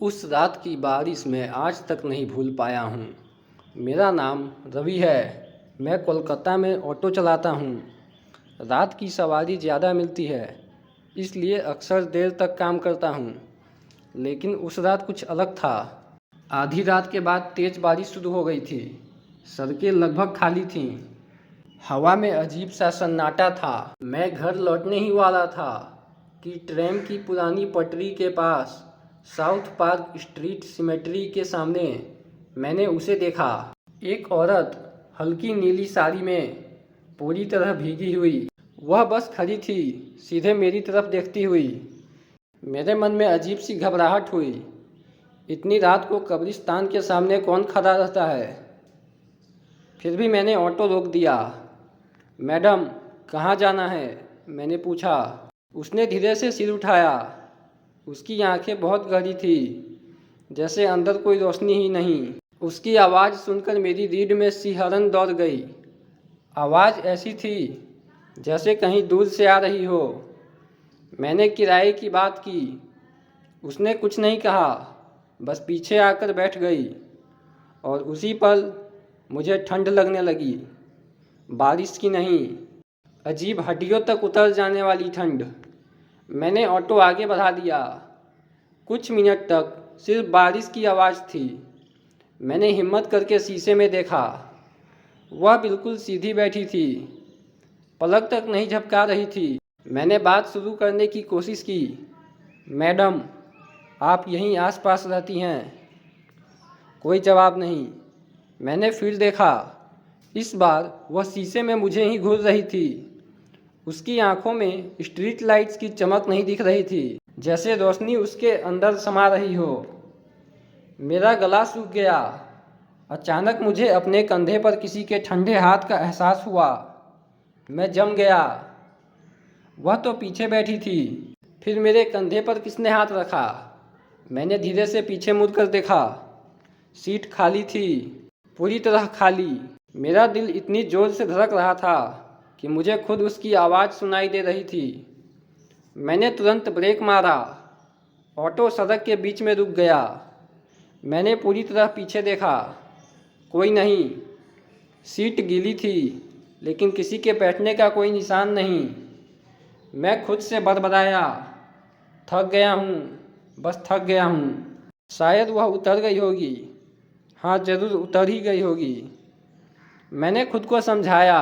उस रात की बारिश मैं आज तक नहीं भूल पाया हूँ। मेरा नाम रवि है। मैं कोलकाता में ऑटो चलाता हूँ। रात की सवारी ज़्यादा मिलती है, इसलिए अक्सर देर तक काम करता हूँ। लेकिन उस रात कुछ अलग था। आधी रात के बाद तेज़ बारिश शुरू हो गई थी। सड़कें लगभग खाली थीं। हवा में अजीब सा सन्नाटा था। मैं घर लौटने ही वाला था कि ट्रेन की पुरानी पटरी के पास साउथ पार्क स्ट्रीट सिमेट्री के सामने मैंने उसे देखा। एक औरत हल्की नीली साड़ी में पूरी तरह भीगी हुई। वह बस खड़ी थी, सीधे मेरी तरफ देखती हुई। मेरे मन में अजीब सी घबराहट हुई। इतनी रात को कब्रिस्तान के सामने कौन खड़ा रहता है? फिर भी मैंने ऑटो रोक दिया। मैडम, कहाँ जाना है? मैंने पूछा। उसने धीरे से सिर उठाया। उसकी आंखें बहुत गहरी थी, जैसे अंदर कोई रोशनी ही नहीं। उसकी आवाज़ सुनकर मेरी रीढ़ में सिहरन दौड़ गई। आवाज़ ऐसी थी जैसे कहीं दूर से आ रही हो। मैंने किराए की बात की। उसने कुछ नहीं कहा, बस पीछे आकर बैठ गई। और उसी पल मुझे ठंड लगने लगी। बारिश की नहीं, अजीब हड्डियों तक उतर जाने वाली ठंड। मैंने ऑटो आगे बढ़ा दिया। कुछ मिनट तक सिर्फ बारिश की आवाज़ थी। मैंने हिम्मत करके शीशे में देखा। वह बिल्कुल सीधी बैठी थी, पलक तक नहीं झपका रही थी। मैंने बात शुरू करने की कोशिश की। मैडम, आप यहीं आसपास रहती हैं? कोई जवाब नहीं। मैंने फिर देखा। इस बार वह शीशे में मुझे ही घूर रही थी। उसकी आंखों में स्ट्रीट लाइट्स की चमक नहीं दिख रही थी, जैसे रोशनी उसके अंदर समा रही हो। मेरा गला सूख गया। अचानक मुझे अपने कंधे पर किसी के ठंडे हाथ का एहसास हुआ। मैं जम गया। वह तो पीछे बैठी थी। फिर मेरे कंधे पर किसने हाथ रखा? मैंने धीरे से पीछे मुड़कर देखा। सीट खाली थी, पूरी तरह खाली। मेरा दिल इतनी जोर से धड़क रहा था कि मुझे खुद उसकी आवाज़ सुनाई दे रही थी। मैंने तुरंत ब्रेक मारा। ऑटो सड़क के बीच में रुक गया। मैंने पूरी तरह पीछे देखा। कोई नहीं। सीट गीली थी, लेकिन किसी के बैठने का कोई निशान नहीं। मैं खुद से बड़बड़ाया, थक गया हूँ, बस थक गया हूँ। शायद वह उतर गई होगी। हाँ, ज़रूर उतर ही गई होगी। मैंने खुद को समझाया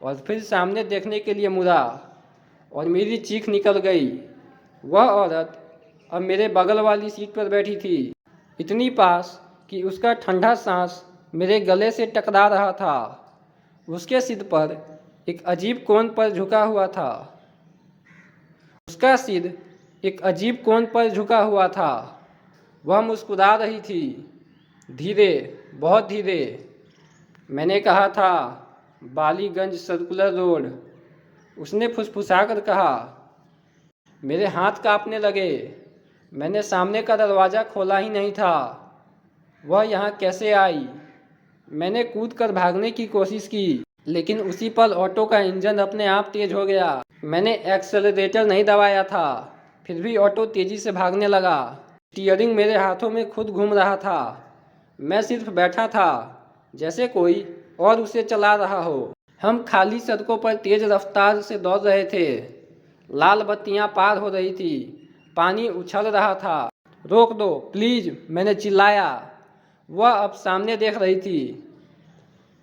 और फिर सामने देखने के लिए मुड़ा, और मेरी चीख निकल गई। वह औरत अब मेरे बगल वाली सीट पर बैठी थी, इतनी पास कि उसका ठंडा सांस मेरे गले से टकरा रहा था। उसके सिर पर एक अजीब कोण पर झुका हुआ था। उसका सिर एक अजीब कोण पर झुका हुआ था। वह मुस्कुरा रही थी, धीरे, बहुत धीरे। मैंने कहा था, बालीगंज सर्कुलर रोड। उसने फुसफुसाकर कहा। मेरे हाथ कांपने लगे। मैंने सामने का दरवाज़ा खोला ही नहीं था। वह यहाँ कैसे आई? मैंने कूद कर भागने की कोशिश की, लेकिन उसी पल ऑटो का इंजन अपने आप तेज हो गया। मैंने एक्सेलरेटर नहीं दबाया था, फिर भी ऑटो तेज़ी से भागने लगा। स्टीयरिंग मेरे हाथों में खुद घूम रहा था। मैं सिर्फ बैठा था, जैसे कोई और उसे चला रहा हो। हम खाली सड़कों पर तेज़ रफ्तार से दौड़ रहे थे। लाल बत्तियां पार हो रही थी। पानी उछल रहा था। रोक दो प्लीज़, मैंने चिल्लाया। वह अब सामने देख रही थी।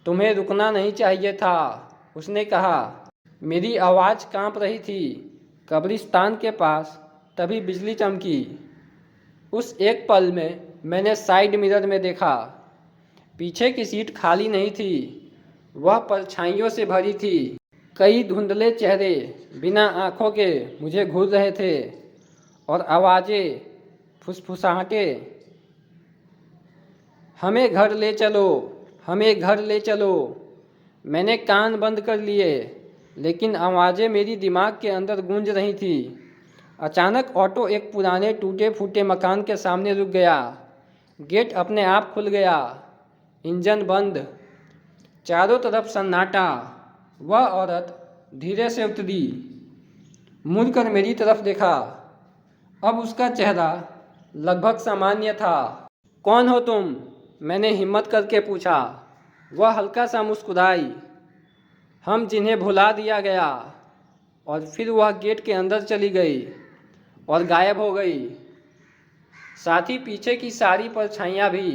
तुम्हें रुकना नहीं चाहिए था, उसने कहा। मेरी आवाज़ कांप रही थी। कब्रिस्तान के पास तभी बिजली चमकी। उस एक पल में मैंने साइड मिरर में देखा। पीछे की सीट खाली नहीं थी, वह परछाइयों से भरी थी। कई धुंधले चेहरे बिना आँखों के मुझे घूर रहे थे, और आवाज़ें, फुसफुसाहटें, हमें घर ले चलो, हमें घर ले चलो। मैंने कान बंद कर लिए, लेकिन आवाज़ें मेरी दिमाग के अंदर गूंज रही थी। अचानक ऑटो एक पुराने टूटे फूटे मकान के सामने रुक गया। गेट अपने आप खुल गया। इंजन बंद। चारों तरफ सन्नाटा। वह औरत धीरे से उतरी, मुड़कर मेरी तरफ देखा। अब उसका चेहरा लगभग सामान्य था। कौन हो तुम? मैंने हिम्मत करके पूछा। वह हल्का सा मुस्कुराई। हम जिन्हें भुला दिया गया। और फिर वह गेट के अंदर चली गई और गायब हो गई। साथ ही पीछे की सारी परछाइयाँ भी।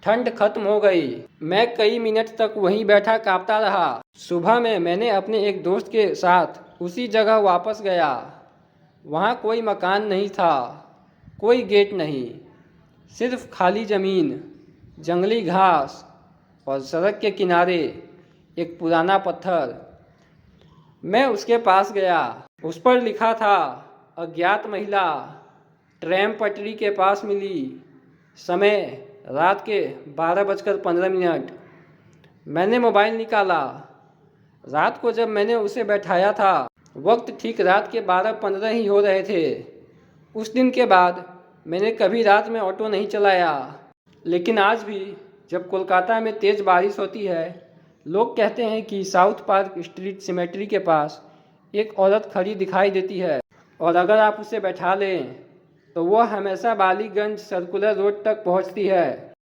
ठंड खत्म हो गई। मैं कई मिनट तक वहीं बैठा कांपता रहा। सुबह में मैंने अपने एक दोस्त के साथ उसी जगह वापस गया। वहाँ कोई मकान नहीं था, कोई गेट नहीं, सिर्फ खाली ज़मीन, जंगली घास और सड़क के किनारे एक पुराना पत्थर। मैं उसके पास गया। उस पर लिखा था, अज्ञात महिला, ट्रेन पटरी के पास मिली, समय रात के 12:15। मैंने मोबाइल निकाला। रात को जब मैंने उसे बैठाया था, वक्त ठीक रात के 12:15 ही हो रहे थे। उस दिन के बाद मैंने कभी रात में ऑटो नहीं चलाया। लेकिन आज भी जब कोलकाता में तेज़ बारिश होती है, लोग कहते हैं कि साउथ पार्क स्ट्रीट सिमेट्री के पास एक औरत खड़ी दिखाई देती है, और अगर आप उसे बैठा लें तो वह हमेशा बालीगंज सर्कुलर रोड तक पहुंचती है।